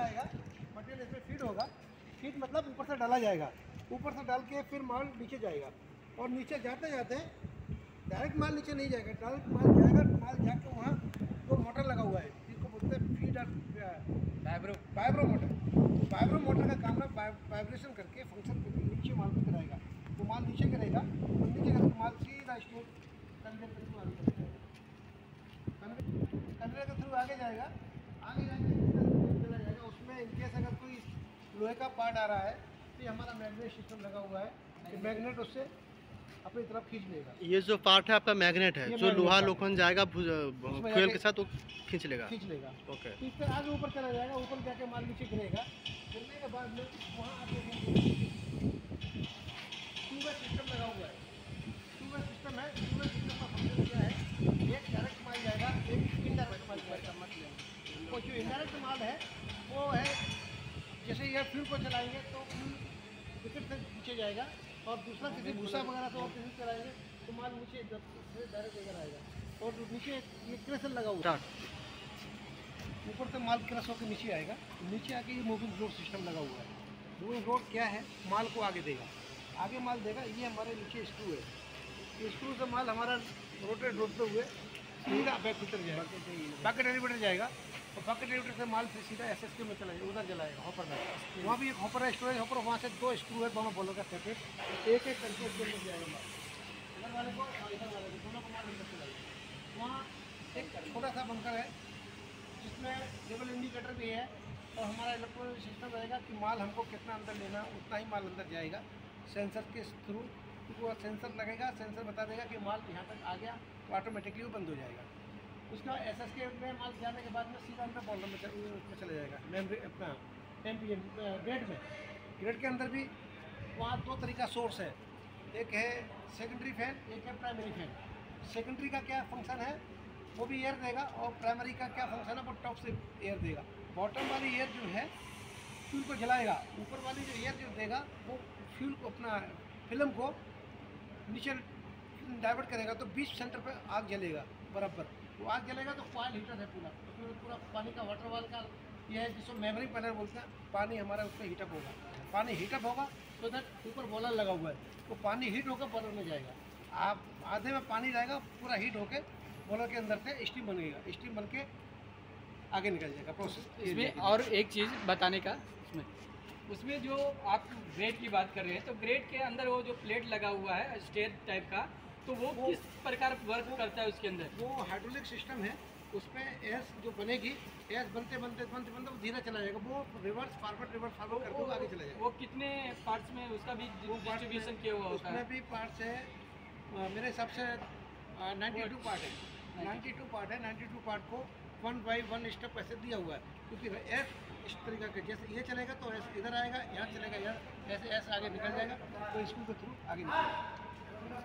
आएगा, मटेरियल इसमें फीड होगा। फीड मतलब ऊपर से डाला जाएगा, ऊपर से डाल के फिर माल नीचे जाएगा, और नीचे जाते जाते डायरेक्ट माल नीचे नहीं जाएगा, डायरेक्ट माल जाएगा, माल जाके वहाँ वो मोटर लगा हुआ है जिसको बोलते हैं फीड और वाइब्रो मोटर। वाइब्रो मोटर का काम है वाइब्रेशन करके फंक्शन करके नीचे माल को गिराएगा, तो माल नीचे गिरेगा, और नीचे करके माल सीधा स्टोर कन्वेयर के थ्रू आगे कन्वेयर के थ्रू आगे जाएगा, आगे जाके चला जाएगा। उसमें इनकेस अगर कोई लोहे का पार्ट आ रहा है तो ये हमारा मैग्नेट सिस्टम लगा हुआ है, तो मैग्नेट उससे अपनी तरफ खींच लेगा। ये जो पार्ट है आपका मैग्नेट है, जो लोहा लोखंड जाएगा फ्यूल के साथ वो खींच लेगा। ओके। तो इससे आगे ऊपर चला जाएगा, ऊपर जाके माल नीचे गिरेगा, गिरने के बाद में वहाँ आके ट्यूबवेल सिस्टम लगा हुआ है। ट्यूबवेल सिस्टम है, ट्यूबवेल सिस्टम का फंक्शन क्या है, एक डायरेक्ट माल जाएगा, एक इनडायरेक्ट माल जाएगा। वो जो इनडायरेक्ट माल है वो है, जैसे ये फ्यूल को चलाएंगे तो फ्यूल विकेट से नीचे जाएगा, और दूसरा किसी भूसा वगैरह से और किसी चलाएंगे तो माल नीचे डायरेक्ट लेकर आएगा। और नीचे ये क्रेशर लगा हुआ है, ऊपर से माल क्रश होकर नीचे आएगा, नीचे आके ये मूविंग रोड सिस्टम लगा हुआ है। मूविंग रोड क्या है, माल को आगे देगा, आगे माल देगा। ये हमारे नीचे स्क्रू है, स्क्रू से माल हमारा रोटेट होते हुए सीधा बैक भीतर जाएगा, बकेट एलिवेटर जाएगा, और बकेट एलिवेटर से माल फिर सीधा एसएसके में चला जाएगा, उधर जलाएगा हॉपर में। वहाँ भी एक हॉपर है, स्टोरेज हॉपर, वहाँ से 2 स्क्रू है, दोनों बोलो का सेपरेट, एक एक करके उसके अंदर जाएगा माल, इधर वाले को और इधर वाले को, दोनों को माल अंदर चलाएगा। वहाँ एक छोटा सा बंकर है जिसमें लेवल इंडिकेटर भी है, और हमारा इलेक्ट्रॉनिक सिस्टम रहेगा कि माल हमको कितना अंदर लेना उतना ही माल अंदर जाएगा सेंसर के थ्रू। वो सेंसर लगेगा, सेंसर बता देगा कि माल यहाँ तक आ गया, तो ऑटोमेटिकली वो बंद हो जाएगा। उसका एसएसके में माल जाने के बाद में सीधा अंदर बॉलर में चला जाएगा, मेमोरी अपना एमपीएम ग्रेड में। ग्रेड के अंदर भी वहाँ 2 तरीका सोर्स है, एक है सेकेंडरी फैन, एक है प्राइमरी फैन। सेकेंडरी का क्या फंक्शन है, वो भी एयर देगा, और प्राइमरी का क्या फंक्शन है, वो टॉप से एयर देगा। बॉटम वाली एयर जो है फ्यूल को जलाएगा, ऊपर वाली जो एयर जो देगा वो फ्यूल को अपना फिल्म को नीचे डाइवर्ट करेगा, तो बीच सेंटर पे आग जलेगा बराबर। वो आग जलेगा तो कॉइल हीटर है पूरा, तो पूरा पानी का वाटर वाल का ये है जिसको मेमोरी पैनल बोलते हैं। पानी हमारा उसमें हीटअप होगा, पानी हीटअप होगा तो इधर ऊपर बॉलर लगा हुआ है, वो पानी हीट होकर बॉलर में जाएगा। आप आधे में पानी जाएगा, पूरा हीट होकर बॉलर के अंदर से स्टीम बनेगा, स्टीम बन के आगे निकल जाएगा प्रोसेस। इसमें और एक चीज़ बताने का, उसमें जो आप ग्रेड की बात कर रहे हैं, तो ग्रेड के अंदर वो जो प्लेट लगा हुआ है स्टेयर टाइप का, तो वो किस प्रकार वर्क करता है उसके अंदर? वो हाइड्रोलिक सिस्टम है, उसमें एस जो बनेगी, एस बनते बनते बनते बनते वो धीरे चला जाएगा, वो रिवर्स फॉरवर्ड करके वो आगे चला जाएगा। वो कितने पार्ट्स में उसका भी डिस्ट्रीब्यूशन किया हुआ होता है? उसमें भी पार्ट्स है, मेरे हिसाब से 92 पार्ट है, 92 पार्ट है। 92 पार्ट को 1 बाई 1 स्टेप ऐसे दिया हुआ है, क्योंकि एस इस तरीका के जैसे ये चलेगा तो ऐसे इधर आएगा, यहाँ चलेगा यहाँ, ऐसे ऐसे आगे निकल जाएगा, तो स्क्रू के थ्रू आगे निकलेगा।